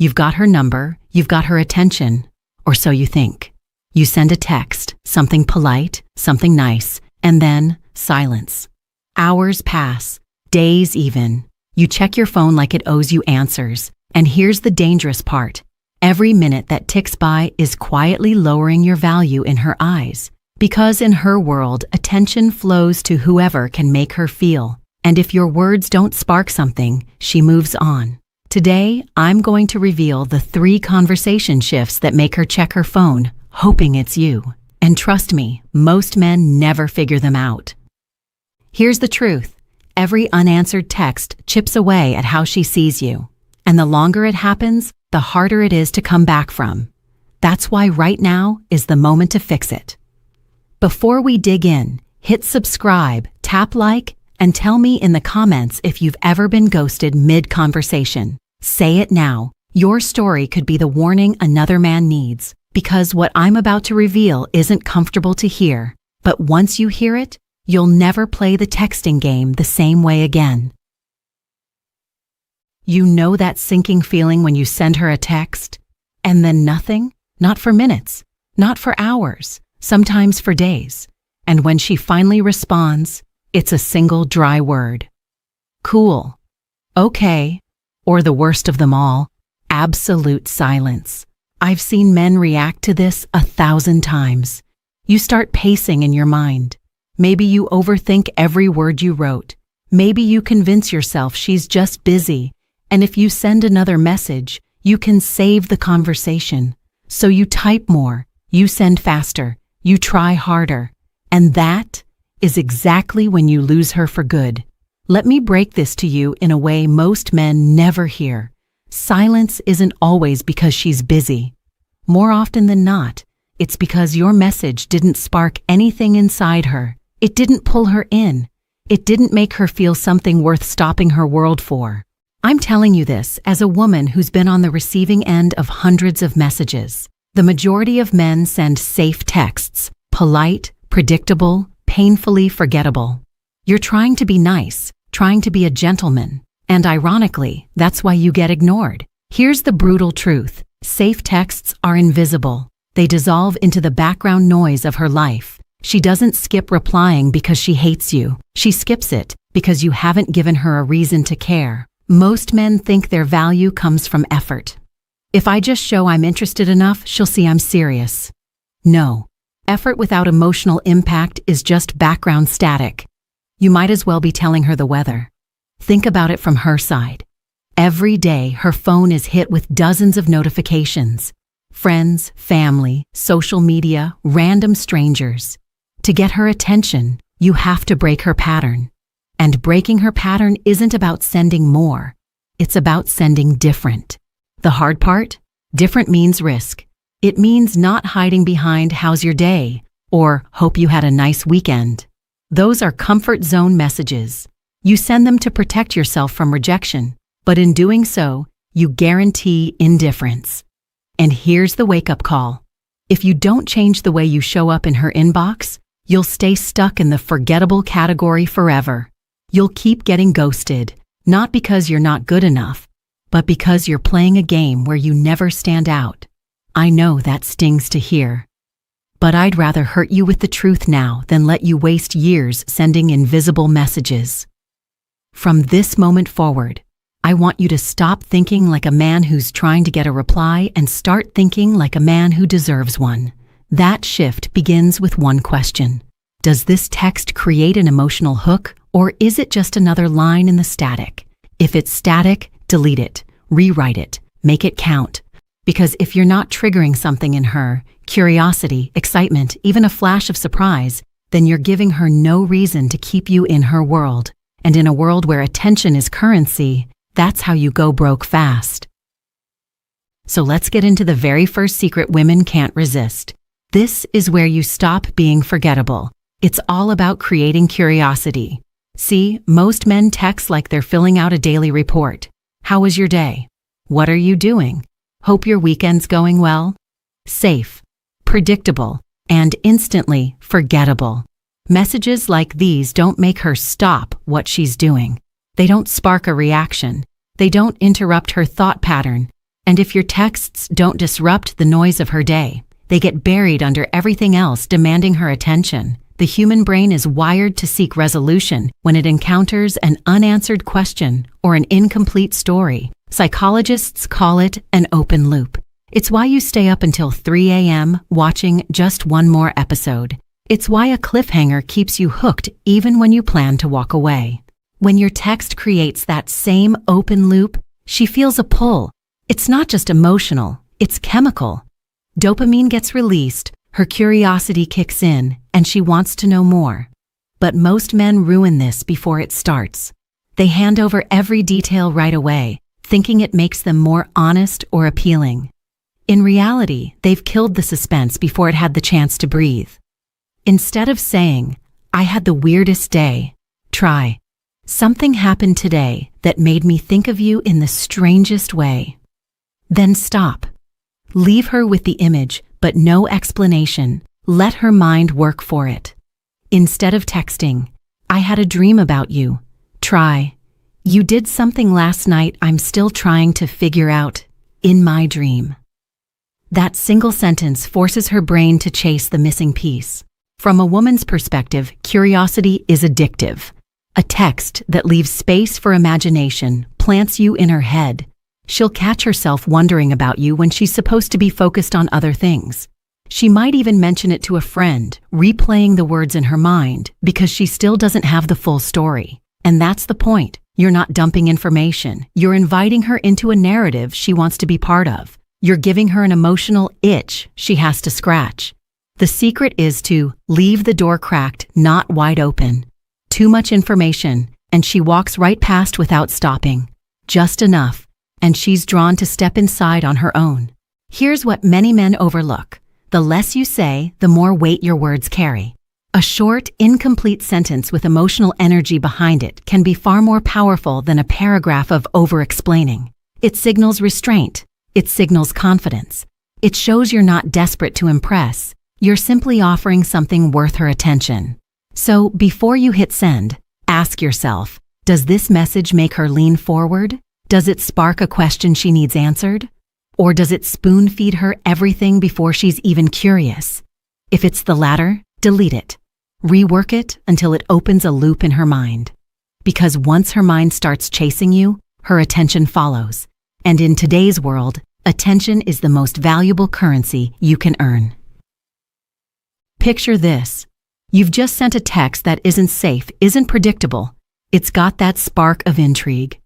You've got her number, you've got her attention, or so you think. You send a text, something polite, something nice, and then silence. Hours pass, days even. You check your phone like it owes you answers. And here's the dangerous part. Every minute that ticks by is quietly lowering your value in her eyes. Because in her world, attention flows to whoever can make her feel. And if your words don't spark something, she moves on. Today, I'm going to reveal the 3 conversation shifts that make her check her phone, hoping it's you. And trust me, most men never figure them out. Here's the truth. Every unanswered text chips away at how she sees you. And the longer it happens, the harder it is to come back from. That's why right now is the moment to fix it. Before we dig in, hit subscribe, tap like, and tell me in the comments if you've ever been ghosted mid-conversation. Say it now. Your story could be the warning another man needs, because what I'm about to reveal isn't comfortable to hear. But once you hear it, you'll never play the texting game the same way again. You know that sinking feeling when you send her a text, and then nothing? Not for minutes, not for hours, sometimes for days. And when she finally responds, it's a single dry word. Cool. Okay. Or the worst of them all, absolute silence. I've seen men react to this 1,000 times. You start pacing in your mind. Maybe you overthink every word you wrote. Maybe you convince yourself she's just busy. And if you send another message, you can save the conversation. So you type more, you send faster, you try harder. And that is exactly when you lose her for good. Let me break this to you in a way most men never hear. Silence isn't always because she's busy. More often than not, it's because your message didn't spark anything inside her. It didn't pull her in. It didn't make her feel something worth stopping her world for. I'm telling you this as a woman who's been on the receiving end of hundreds of messages. The majority of men send safe texts, polite, predictable, painfully forgettable. You're trying to be nice, trying to be a gentleman, and ironically, that's why you get ignored. Here's the brutal truth. Safe texts are invisible. They dissolve into the background noise of her life. She doesn't skip replying because she hates you. She skips it because you haven't given her a reason to care. Most men think their value comes from effort. If I just show I'm interested enough, she'll see I'm serious. No. Effort without emotional impact is just background static. You might as well be telling her the weather. Think about it from her side. Every day, her phone is hit with dozens of notifications. Friends, family, social media, random strangers. To get her attention, you have to break her pattern. And breaking her pattern isn't about sending more. It's about sending different. The hard part? Different means risk. It means not hiding behind "how's your day?" or "hope you had a nice weekend." Those are comfort zone messages. You send them to protect yourself from rejection, but in doing so, you guarantee indifference. And here's the wake-up call. If you don't change the way you show up in her inbox, you'll stay stuck in the forgettable category forever. You'll keep getting ghosted, not because you're not good enough, but because you're playing a game where you never stand out. I know that stings to hear. But I'd rather hurt you with the truth now than let you waste years sending invisible messages. From this moment forward, I want you to stop thinking like a man who's trying to get a reply and start thinking like a man who deserves one. That shift begins with one question. Does this text create an emotional hook, or is it just another line in the static? If it's static, delete it, rewrite it, make it count. Because if you're not triggering something in her, curiosity, excitement, even a flash of surprise, then you're giving her no reason to keep you in her world. And in a world where attention is currency, that's how you go broke fast. So let's get into the very first secret women can't resist. This is where you stop being forgettable. It's all about creating curiosity. See, most men text like they're filling out a daily report. How was your day? What are you doing? Hope your weekend's going well. Safe, predictable, and instantly forgettable. Messages like these don't make her stop what she's doing. They don't spark a reaction. They don't interrupt her thought pattern. And if your texts don't disrupt the noise of her day, they get buried under everything else demanding her attention. The human brain is wired to seek resolution when it encounters an unanswered question or an incomplete story. Psychologists call it an open loop. It's why you stay up until 3 a.m. watching just one more episode. It's why a cliffhanger keeps you hooked even when you plan to walk away. When your text creates that same open loop, she feels a pull. It's not just emotional, it's chemical. Dopamine gets released, her curiosity kicks in, and she wants to know more. But most men ruin this before it starts. They hand over every detail right away, thinking it makes them more honest or appealing. In reality, they've killed the suspense before it had the chance to breathe. Instead of saying, "I had the weirdest day," try, "Something happened today that made me think of you in the strangest way." Then stop. Leave her with the image, but no explanation. Let her mind work for it. Instead of texting, "I had a dream about you," try, "You did something last night I'm still trying to figure out in my dream." That single sentence forces her brain to chase the missing piece. From a woman's perspective, curiosity is addictive. A text that leaves space for imagination plants you in her head. She'll catch herself wondering about you when she's supposed to be focused on other things. She might even mention it to a friend, replaying the words in her mind because she still doesn't have the full story. And that's the point. You're not dumping information. You're inviting her into a narrative she wants to be part of. You're giving her an emotional itch she has to scratch. The secret is to leave the door cracked, not wide open. Too much information, and she walks right past without stopping. Just enough, and she's drawn to step inside on her own. Here's what many men overlook. The less you say, the more weight your words carry. A short, incomplete sentence with emotional energy behind it can be far more powerful than a paragraph of over-explaining. It signals restraint. It signals confidence. It shows you're not desperate to impress. You're simply offering something worth her attention. So, before you hit send, ask yourself, does this message make her lean forward? Does it spark a question she needs answered? Or does it spoon-feed her everything before she's even curious? If it's the latter, delete it. Rework it until it opens a loop in her mind. Because once her mind starts chasing you, her attention follows. And in today's world, attention is the most valuable currency you can earn. Picture this. You've just sent a text that isn't safe, isn't predictable. It's got that spark of intrigue.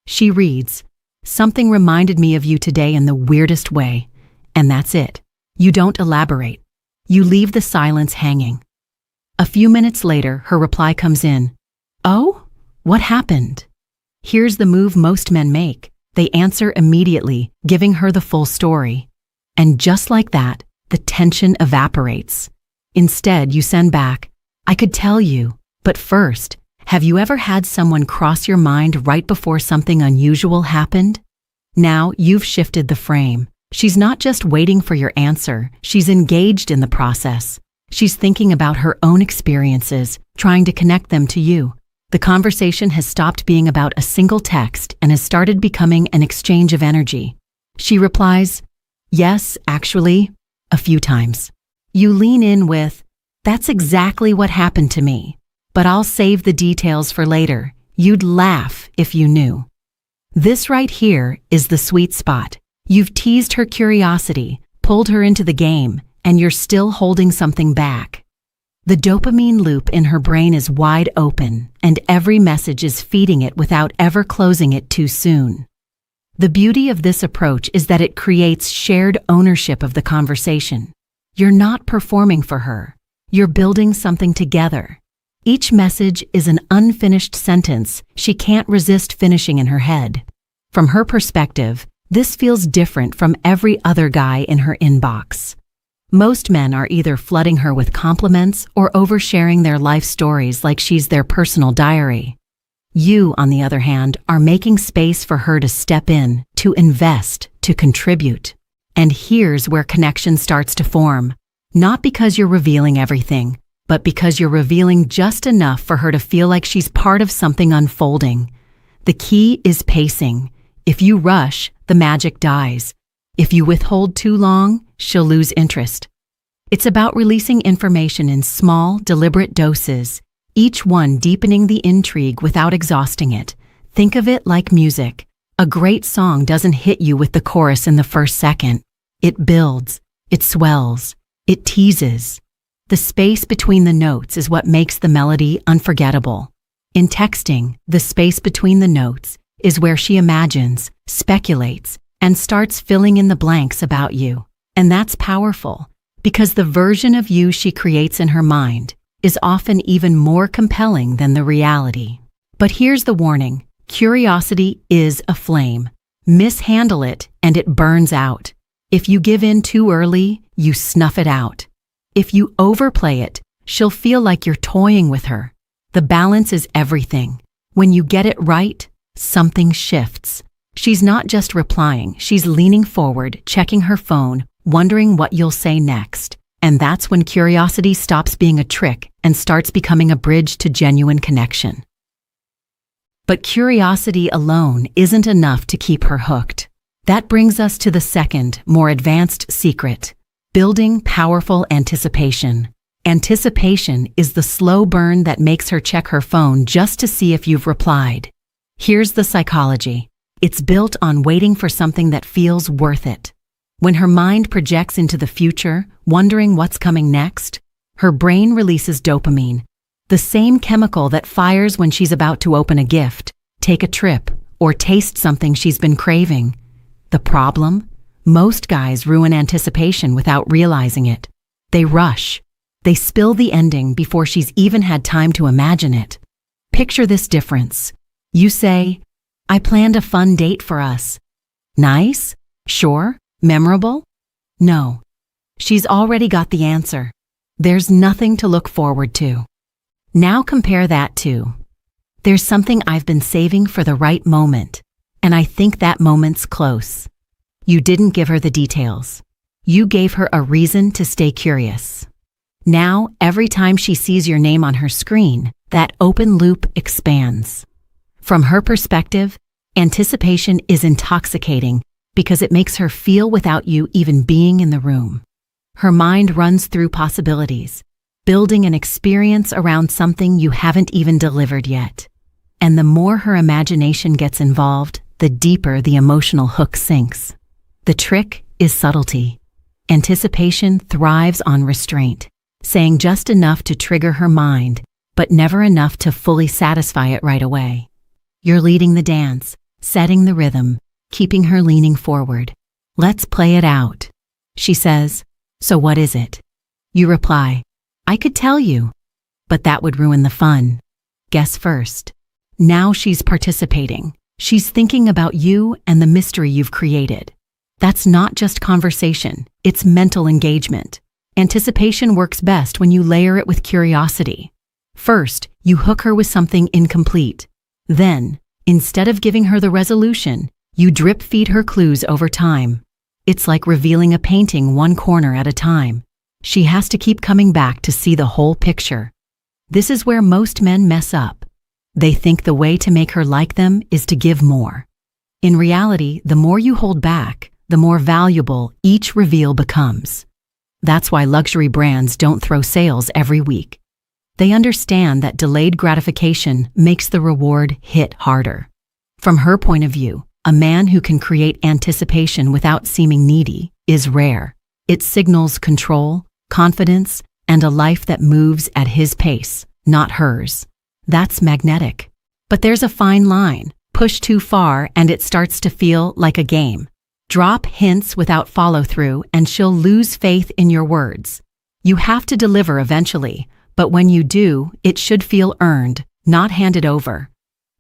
She reads, "Something reminded me of you today in the weirdest way." And that's it. You don't elaborate. You leave the silence hanging. A few minutes later, her reply comes in. "Oh? What happened?" Here's the move most men make. They answer immediately, giving her the full story. And just like that, the tension evaporates. Instead, you send back, "I could tell you, but first, have you ever had someone cross your mind right before something unusual happened?" Now you've shifted the frame. She's not just waiting for your answer, she's engaged in the process. She's thinking about her own experiences, trying to connect them to you. The conversation has stopped being about a single text and has started becoming an exchange of energy. She replies, "Yes, actually," a few times. You lean in with, "That's exactly what happened to me, but I'll save the details for later. You'd laugh if you knew." This right here is the sweet spot. You've teased her curiosity, pulled her into the game, and you're still holding something back. The dopamine loop in her brain is wide open, and every message is feeding it without ever closing it too soon. The beauty of this approach is that it creates shared ownership of the conversation. You're not performing for her. You're building something together. Each message is an unfinished sentence she can't resist finishing in her head. From her perspective, this feels different from every other guy in her inbox. Most men are either flooding her with compliments or oversharing their life stories like she's their personal diary. You, on the other hand, are making space for her to step in, to invest, to contribute. And here's where connection starts to form. Not because you're revealing everything, but because you're revealing just enough for her to feel like she's part of something unfolding. The key is pacing. If you rush, the magic dies. If you withhold too long, she'll lose interest. It's about releasing information in small, deliberate doses, each one deepening the intrigue without exhausting it. Think of it like music. A great song doesn't hit you with the chorus in the first second. It builds, it swells, it teases. The space between the notes is what makes the melody unforgettable. In texting, the space between the notes is where she imagines, speculates, and starts filling in the blanks about you. And that's powerful, because the version of you she creates in her mind is often even more compelling than the reality. But here's the warning: curiosity is a flame. Mishandle it and it burns out. If you give in too early, you snuff it out. If you overplay it, she'll feel like you're toying with her. The balance is everything. When you get it right, something shifts. She's not just replying, she's leaning forward, checking her phone, wondering what you'll say next. And that's when curiosity stops being a trick and starts becoming a bridge to genuine connection. But curiosity alone isn't enough to keep her hooked. That brings us to the second, more advanced secret: building powerful anticipation. Anticipation is the slow burn that makes her check her phone just to see if you've replied. Here's the psychology. It's built on waiting for something that feels worth it. When her mind projects into the future, wondering what's coming next, her brain releases dopamine, the same chemical that fires when she's about to open a gift, take a trip, or taste something she's been craving. The problem? Most guys ruin anticipation without realizing it. They rush. They spill the ending before she's even had time to imagine it. Picture this difference. You say, "I planned a fun date for us." Nice? Sure? Memorable? No. She's already got the answer. There's nothing to look forward to. Now compare that to, "There's something I've been saving for the right moment, and I think that moment's close." You didn't give her the details. You gave her a reason to stay curious. Now, every time she sees your name on her screen, that open loop expands. From her perspective, anticipation is intoxicating because it makes her feel without you even being in the room. Her mind runs through possibilities, building an experience around something you haven't even delivered yet. And the more her imagination gets involved, the deeper the emotional hook sinks. The trick is subtlety. Anticipation thrives on restraint, saying just enough to trigger her mind, but never enough to fully satisfy it right away. You're leading the dance, setting the rhythm, keeping her leaning forward. "Let's play it out." She says, "So what is it?" You reply, "I could tell you, but that would ruin the fun. Guess first." Now she's participating. She's thinking about you and the mystery you've created. That's not just conversation, it's mental engagement. Anticipation works best when you layer it with curiosity. First, you hook her with something incomplete. Then, instead of giving her the resolution, you drip feed her clues over time. It's like revealing a painting one corner at a time. She has to keep coming back to see the whole picture. This is where most men mess up. They think the way to make her like them is to give more. In reality, the more you hold back, the more valuable each reveal becomes. That's why luxury brands don't throw sales every week. They understand that delayed gratification makes the reward hit harder. From her point of view, a man who can create anticipation without seeming needy is rare. It signals control, confidence, and a life that moves at his pace, not hers. That's magnetic. But there's a fine line. Push too far and it starts to feel like a game. Drop hints without follow-through and she'll lose faith in your words. You have to deliver eventually, but when you do, it should feel earned, not handed over.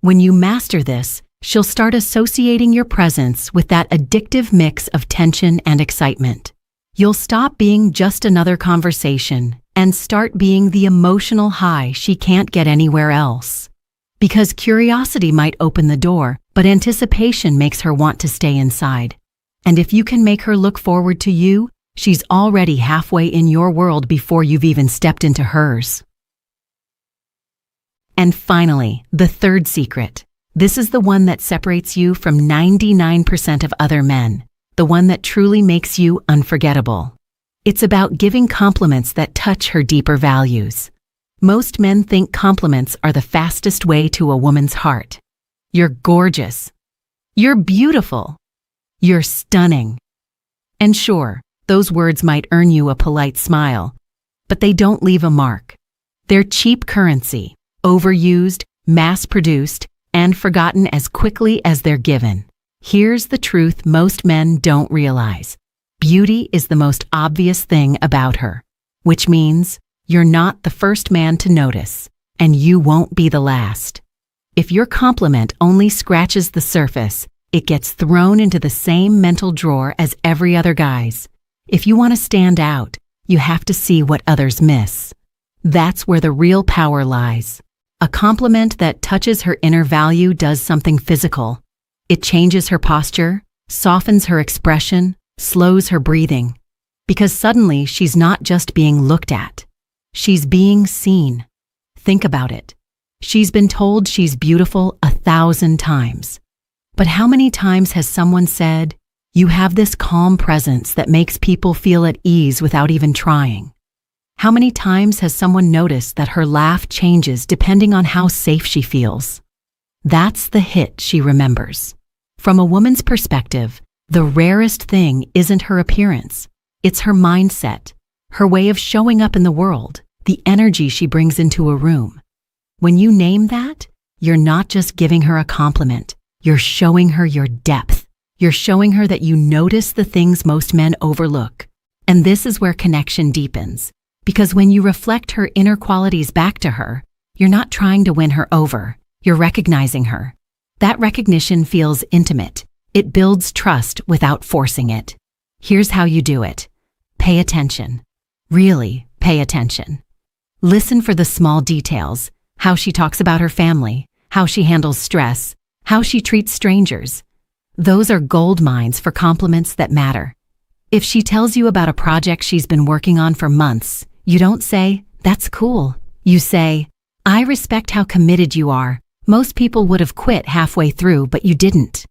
When you master this, she'll start associating your presence with that addictive mix of tension and excitement. You'll stop being just another conversation and start being the emotional high she can't get anywhere else. Because curiosity might open the door, but anticipation makes her want to stay inside. And if you can make her look forward to you, she's already halfway in your world before you've even stepped into hers. And finally, the third secret: This is the one that separates you from 99% of other men, the one that truly makes you unforgettable. It's about giving compliments that touch her deeper values. Most men think compliments are the fastest way to a woman's heart. You're gorgeous. You're beautiful. You're stunning. And sure, those words might earn you a polite smile, but they don't leave a mark. They're cheap currency, overused, mass-produced, and forgotten as quickly as they're given. Here's the truth most men don't realize. Beauty is the most obvious thing about her, which means you're not the first man to notice, and you won't be the last. If your compliment only scratches the surface, it gets thrown into the same mental drawer as every other guy's. If you want to stand out, you have to see what others miss. That's where the real power lies. A compliment that touches her inner value does something physical. It changes her posture, softens her expression, slows her breathing. Because suddenly she's not just being looked at. She's being seen. Think about it. She's been told she's beautiful 1,000 times. But how many times has someone said, "You have this calm presence that makes people feel at ease without even trying"? How many times has someone noticed that her laugh changes depending on how safe she feels? That's the hit she remembers. From a woman's perspective, the rarest thing isn't her appearance. It's her mindset, her way of showing up in the world, the energy she brings into a room. When you name that, you're not just giving her a compliment. You're showing her your depth. You're showing her that you notice the things most men overlook. And this is where connection deepens. Because when you reflect her inner qualities back to her, you're not trying to win her over. You're recognizing her. That recognition feels intimate. It builds trust without forcing it. Here's how you do it. Pay attention. Really pay attention. Listen for the small details. How she talks about her family, how she handles stress, how she treats strangers. Those are gold mines for compliments that matter. If she tells you about a project she's been working on for months, you don't say, "That's cool." You say, "I respect how committed you are. Most people would have quit halfway through, but you didn't."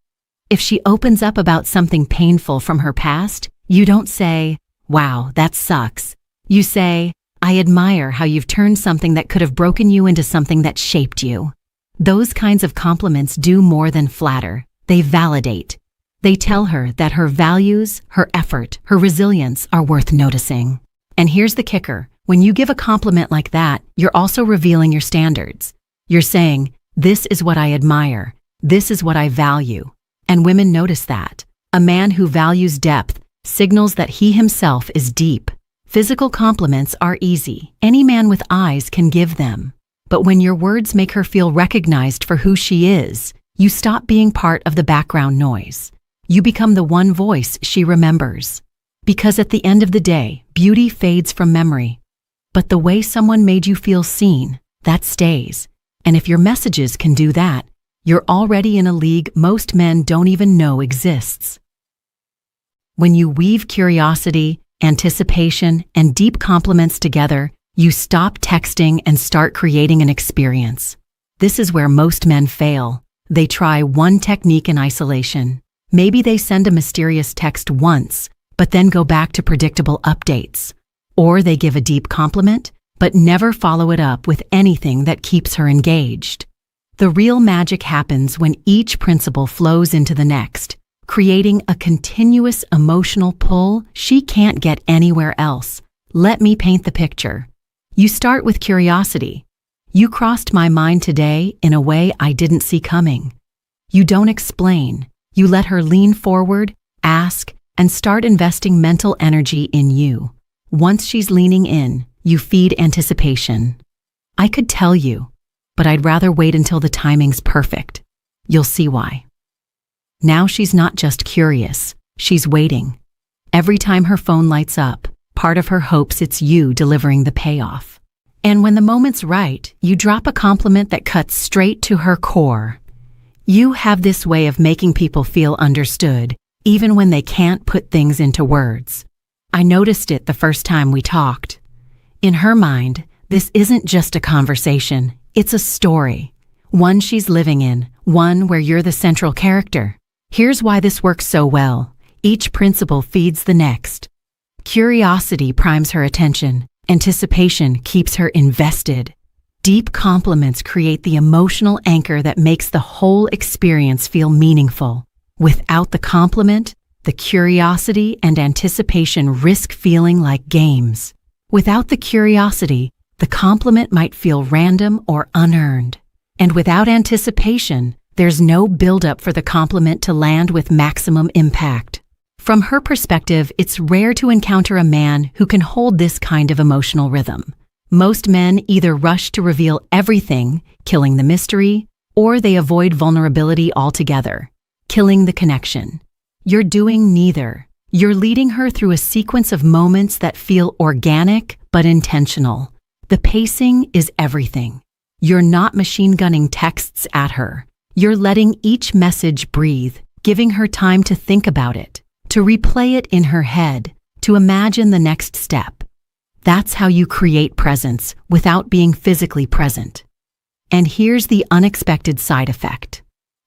If she opens up about something painful from her past, you don't say, "Wow, that sucks." You say, "I admire how you've turned something that could have broken you into something that shaped you." Those kinds of compliments do more than flatter. They validate. They tell her that her values, her effort, her resilience are worth noticing. And here's the kicker. When you give a compliment like that, you're also revealing your standards. You're saying, "This is what I admire. This is what I value." And women notice that. A man who values depth signals that he himself is deep. Physical compliments are easy. Any man with eyes can give them. But when your words make her feel recognized for who she is, you stop being part of the background noise. You become the one voice she remembers. Because at the end of the day, beauty fades from memory. But the way someone made you feel seen, that stays. And if your messages can do that, you're already in a league most men don't even know exists. When you weave curiosity, anticipation, and deep compliments together, you stop texting and start creating an experience. This is where most men fail. They try one technique in isolation. Maybe they send a mysterious text once, but then go back to predictable updates. Or they give a deep compliment, but never follow it up with anything that keeps her engaged. The real magic happens when each principle flows into the next, creating a continuous emotional pull she can't get anywhere else. Let me paint the picture. You start with curiosity. "You crossed my mind today in a way I didn't see coming." You don't explain. You let her lean forward, ask, and start investing mental energy in you. Once she's leaning in, you feed anticipation. "I could tell you, but I'd rather wait until the timing's perfect." You'll see why. Now she's not just curious, she's waiting. Every time her phone lights up, part of her hopes it's you delivering the payoff. And when the moment's right, you drop a compliment that cuts straight to her core. You have this way of making people feel understood, even when they can't put things into words. I noticed it the first time we talked. In her mind, this isn't just a conversation, it's a story. One she's living in, one where you're the central character. Here's why this works so well. Each principle feeds the next. Curiosity primes her attention. Anticipation keeps her invested. Deep compliments create the emotional anchor that makes the whole experience feel meaningful. Without the compliment, the curiosity and anticipation risk feeling like games. Without the curiosity, the compliment might feel random or unearned. And without anticipation, there's no buildup for the compliment to land with maximum impact. From her perspective, it's rare to encounter a man who can hold this kind of emotional rhythm. Most men either rush to reveal everything, killing the mystery, or they avoid vulnerability altogether, killing the connection. You're doing neither. You're leading her through a sequence of moments that feel organic but intentional. The pacing is everything. You're not machine gunning texts at her. You're letting each message breathe, giving her time to think about it, to replay it in her head, to imagine the next step. That's how you create presence without being physically present. And here's the unexpected side effect.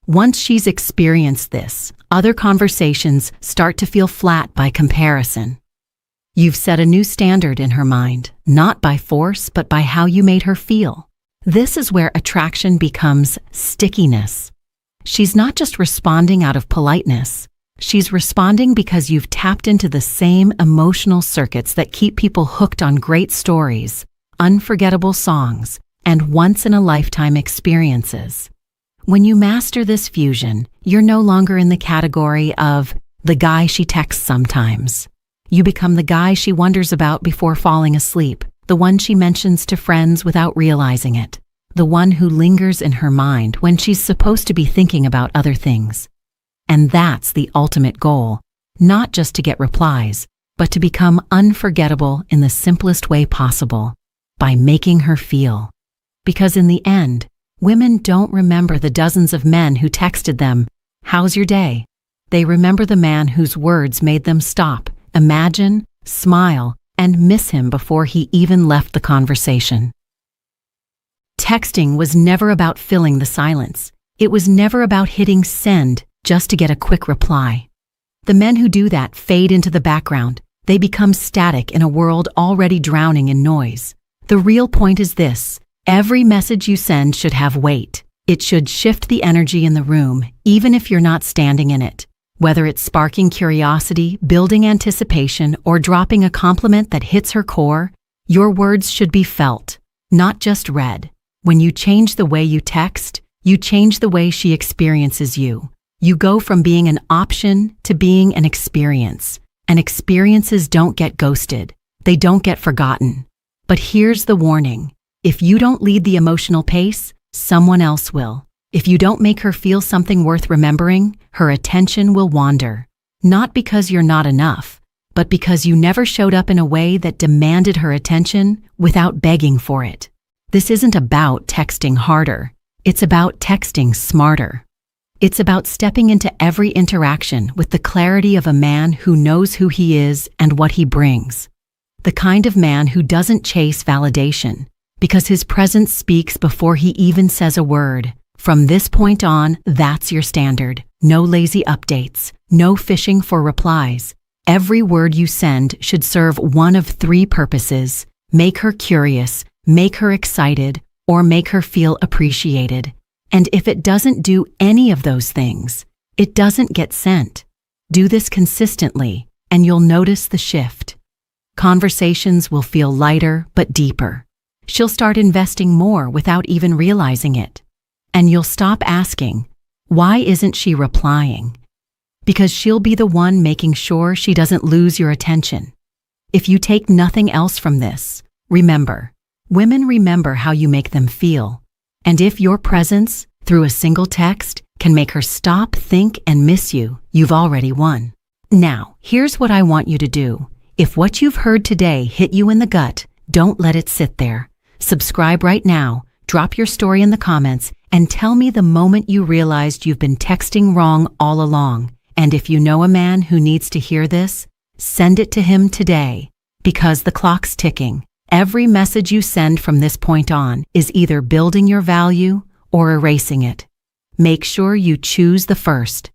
Once she's experienced this, other conversations start to feel flat by comparison. You've set a new standard in her mind, not by force, but by how you made her feel. This is where attraction becomes stickiness. She's not just responding out of politeness. She's responding because you've tapped into the same emotional circuits that keep people hooked on great stories, unforgettable songs, and once-in-a-lifetime experiences. When you master this fusion, you're no longer in the category of the guy she texts sometimes. You become the guy she wonders about before falling asleep, the one she mentions to friends without realizing it, the one who lingers in her mind when she's supposed to be thinking about other things. And that's the ultimate goal, not just to get replies, but to become unforgettable in the simplest way possible, by making her feel. Because in the end, women don't remember the dozens of men who texted them, "How's your day?" They remember the man whose words made them stop, imagine, smile, and miss him before he even left the conversation. Texting was never about filling the silence. It was never about hitting send just to get a quick reply. The men who do that fade into the background. They become static in a world already drowning in noise. The real point is this: every message you send should have weight. It should shift the energy in the room, even if you're not standing in it. Whether it's sparking curiosity, building anticipation, or dropping a compliment that hits her core, your words should be felt, not just read. When you change the way you text, you change the way she experiences you. You go from being an option to being an experience. And experiences don't get ghosted. They don't get forgotten. But here's the warning. If you don't lead the emotional pace, someone else will. If you don't make her feel something worth remembering, her attention will wander. Not because you're not enough, but because you never showed up in a way that demanded her attention without begging for it. This isn't about texting harder. It's about texting smarter. It's about stepping into every interaction with the clarity of a man who knows who he is and what he brings. The kind of man who doesn't chase validation, because his presence speaks before he even says a word. From this point on, that's your standard. No lazy updates, no fishing for replies. Every word you send should serve one of three purposes: make her curious, make her excited, or make her feel appreciated. And if it doesn't do any of those things, it doesn't get sent. Do this consistently, and you'll notice the shift. Conversations will feel lighter but deeper. She'll start investing more without even realizing it. And you'll stop asking, why isn't she replying? Because she'll be the one making sure she doesn't lose your attention. If you take nothing else from this, remember, women remember how you make them feel. And if your presence, through a single text, can make her stop, think, and miss you, you've already won. Now, here's what I want you to do. If what you've heard today hit you in the gut, don't let it sit there. Subscribe right now, drop your story in the comments, and tell me the moment you realized you've been texting wrong all along. And if you know a man who needs to hear this, send it to him today, because the clock's ticking. Every message you send from this point on is either building your value or erasing it. Make sure you choose the first.